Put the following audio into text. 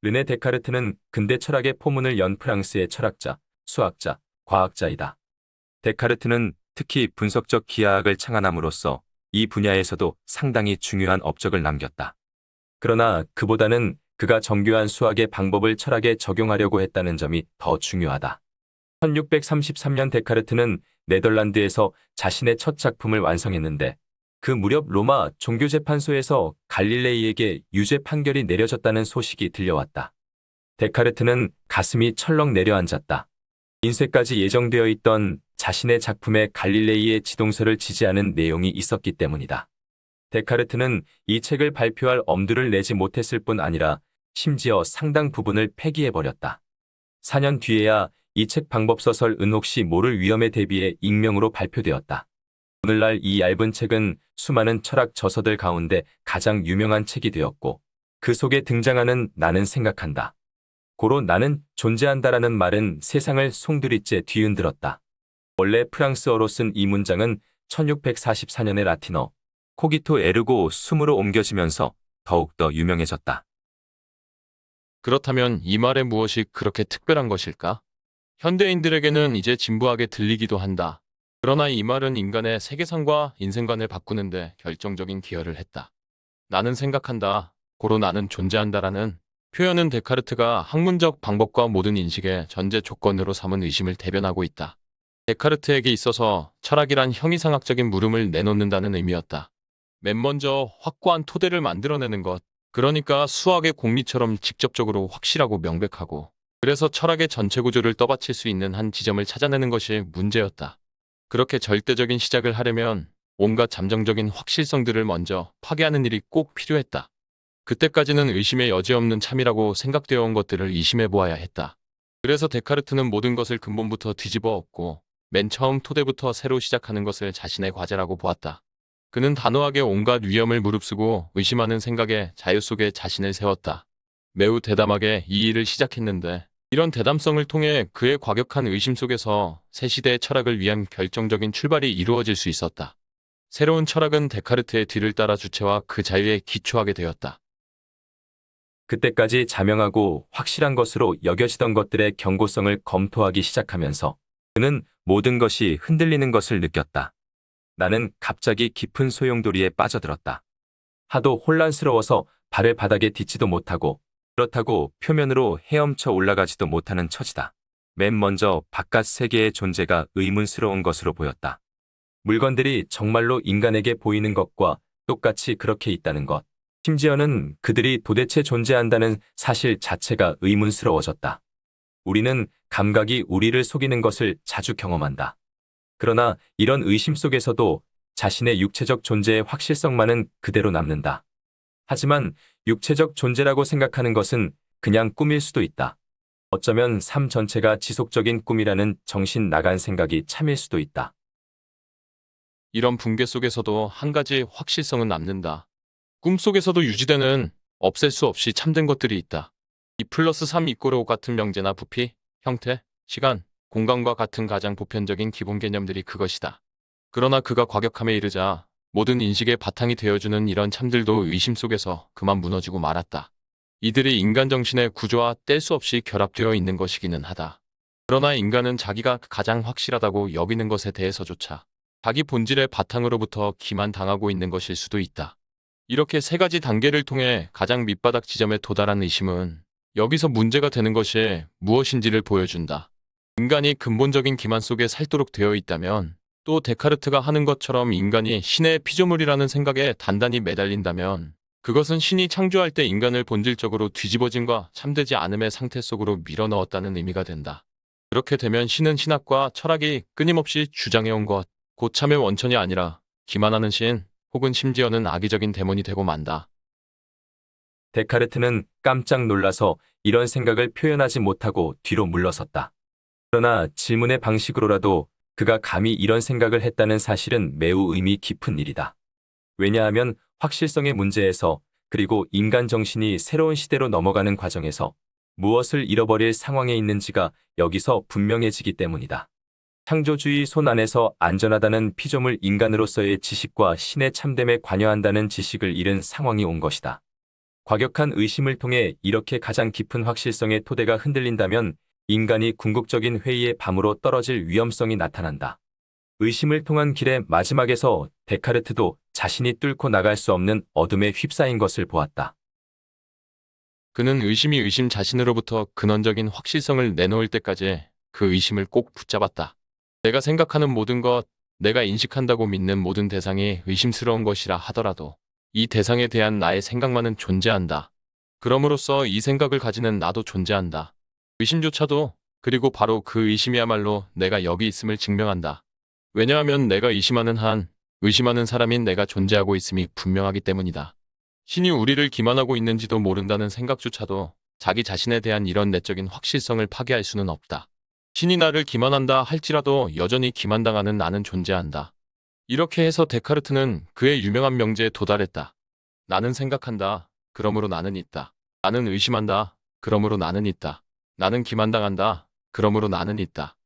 르네 데카르트는 근대 철학의 포문을 연 프랑스의 철학자, 수학자, 과학자이다. 데카르트는 특히 분석적 기하학을 창안함으로써 이 분야에서도 상당히 중요한 업적을 남겼다. 그러나 그보다는 그가 정교한 수학의 방법을 철학에 적용하려고 했다는 점이 더 중요하다. 1633년 데카르트는 네덜란드에서 자신의 첫 작품을 완성했는데 그 무렵 로마 종교재판소에서 갈릴레이에게 유죄 판결이 내려졌다는 소식이 들려왔다. 데카르트는 가슴이 철렁 내려앉았다. 인쇄까지 예정되어 있던 자신의 작품에 갈릴레이의 지동서를 지지하는 내용이 있었기 때문이다. 데카르트는 이 책을 발표할 엄두를 내지 못했을 뿐 아니라 심지어 상당 부분을 폐기해버렸다. 4년 뒤에야 이 책 방법서설 혹시 모를 위험에 대비해 익명으로 발표되었다. 오늘날 이 얇은 책은 수많은 철학 저서들 가운데 가장 유명한 책이 되었고 그 속에 등장하는 나는 생각한다. 고로 나는 존재한다라는 말은 세상을 송두리째 뒤흔들었다. 원래 프랑스어로 쓴 이 문장은 1644년의 라틴어 코기토 에르고 숨으로 옮겨지면서 더욱더 유명해졌다. 그렇다면 이 말에 무엇이 그렇게 특별한 것일까? 현대인들에게는 이제 진부하게 들리기도 한다. 그러나 이 말은 인간의 세계관과 인생관을 바꾸는데 결정적인 기여를 했다. 나는 생각한다. 고로 나는 존재한다라는 표현은 데카르트가 학문적 방법과 모든 인식의 전제 조건으로 삼은 의심을 대변하고 있다. 데카르트에게 있어서 철학이란 형이상학적인 물음을 내놓는다는 의미였다. 맨 먼저 확고한 토대를 만들어내는 것, 그러니까 수학의 공리처럼 직접적으로 확실하고 명백하고, 그래서 철학의 전체 구조를 떠받칠 수 있는 한 지점을 찾아내는 것이 문제였다. 그렇게 절대적인 시작을 하려면 온갖 잠정적인 확실성들을 먼저 파괴하는 일이 꼭 필요했다. 그때까지는 의심의 여지 없는 참이라고 생각되어 온 것들을 의심해 보아야 했다. 그래서 데카르트는 모든 것을 근본부터 뒤집어 엎고 맨 처음 토대부터 새로 시작하는 것을 자신의 과제라고 보았다. 그는 단호하게 온갖 위험을 무릅쓰고 의심하는 생각의 자유 속에 자신을 세웠다. 매우 대담하게 이 일을 시작했는데 이런 대담성을 통해 그의 과격한 의심 속에서 새 시대의 철학을 위한 결정적인 출발이 이루어질 수 있었다. 새로운 철학은 데카르트의 뒤를 따라 주체와 그 자유에 기초하게 되었다. 그때까지 자명하고 확실한 것으로 여겨지던 것들의 경고성을 검토하기 시작하면서 그는 모든 것이 흔들리는 것을 느꼈다. 나는 갑자기 깊은 소용돌이에 빠져들었다. 하도 혼란스러워서 발을 바닥에 딛지도 못하고 그렇다고 표면으로 헤엄쳐 올라가지도 못하는 처지다. 맨 먼저 바깥 세계의 존재가 의문스러운 것으로 보였다. 물건들이 정말로 인간에게 보이는 것과 똑같이 그렇게 있다는 것. 심지어는 그들이 도대체 존재한다는 사실 자체가 의문스러워졌다. 우리는 감각이 우리를 속이는 것을 자주 경험한다. 그러나 이런 의심 속에서도 자신의 육체적 존재의 확실성만은 그대로 남는다. 하지만 육체적 존재라고 생각하는 것은 그냥 꿈일 수도 있다. 어쩌면 삶 전체가 지속적인 꿈이라는 정신 나간 생각이 참일 수도 있다. 이런 붕괴 속에서도 한 가지 확실성은 남는다. 꿈속에서도 유지되는 없앨 수 없이 참된 것들이 있다. 2+3 = 5 같은 명제나 부피, 형태, 시간, 공간과 같은 가장 보편적인 기본 개념들이 그것이다. 그러나 그가 과격함에 이르자 모든 인식의 바탕이 되어주는 이런 참들도 의심 속에서 그만 무너지고 말았다. 이들이 인간 정신의 구조와 뗄 수 없이 결합되어 있는 것이기는 하다. 그러나 인간은 자기가 가장 확실하다고 여기는 것에 대해서조차 자기 본질의 바탕으로부터 기만당하고 있는 것일 수도 있다. 이렇게 세 가지 단계를 통해 가장 밑바닥 지점에 도달한 의심은 여기서 문제가 되는 것이 무엇인지를 보여준다. 인간이 근본적인 기만 속에 살도록 되어 있다면, 또 데카르트가 하는 것처럼 인간이 신의 피조물이라는 생각에 단단히 매달린다면 그것은 신이 창조할 때 인간을 본질적으로 뒤집어짐과 참되지 않음의 상태 속으로 밀어넣었다는 의미가 된다. 그렇게 되면 신은 신학과 철학이 끊임없이 주장해온 것, 곧 참의 원천이 아니라 기만하는 신, 혹은 심지어는 악의적인 데몬이 되고 만다. 데카르트는 깜짝 놀라서 이런 생각을 표현하지 못하고 뒤로 물러섰다. 그러나 질문의 방식으로라도 그가 감히 이런 생각을 했다는 사실은 매우 의미 깊은 일이다. 왜냐하면 확실성의 문제에서 그리고 인간 정신이 새로운 시대로 넘어가는 과정에서 무엇을 잃어버릴 상황에 있는지가 여기서 분명해지기 때문이다. 창조주의 손 안에서 안전하다는 피조물 인간으로서의 지식과 신의 참됨에 관여한다는 지식을 잃은 상황이 온 것이다. 과격한 의심을 통해 이렇게 가장 깊은 확실성의 토대가 흔들린다면 인간이 궁극적인 회의의 밤으로 떨어질 위험성이 나타난다. 의심을 통한 길의 마지막에서 데카르트도 자신이 뚫고 나갈 수 없는 어둠에 휩싸인 것을 보았다. 그는 의심이 의심 자신으로부터 근원적인 확실성을 내놓을 때까지 그 의심을 꼭 붙잡았다. 내가 생각하는 모든 것, 내가 인식한다고 믿는 모든 대상이 의심스러운 것이라 하더라도 이 대상에 대한 나의 생각만은 존재한다. 그럼으로써 이 생각을 가지는 나도 존재한다. 의심조차도, 그리고 바로 그 의심이야말로 내가 여기 있음을 증명한다. 왜냐하면 내가 의심하는 한, 의심하는 사람인 내가 존재하고 있음이 분명하기 때문이다. 신이 우리를 기만하고 있는지도 모른다는 생각조차도 자기 자신에 대한 이런 내적인 확실성을 파괴할 수는 없다. 신이 나를 기만한다 할지라도 여전히 기만당하는 나는 존재한다. 이렇게 해서 데카르트는 그의 유명한 명제에 도달했다. 나는 생각한다. 그러므로 나는 있다. 나는 의심한다. 그러므로 나는 있다. 나는 기만당한다. 그러므로 나는 있다.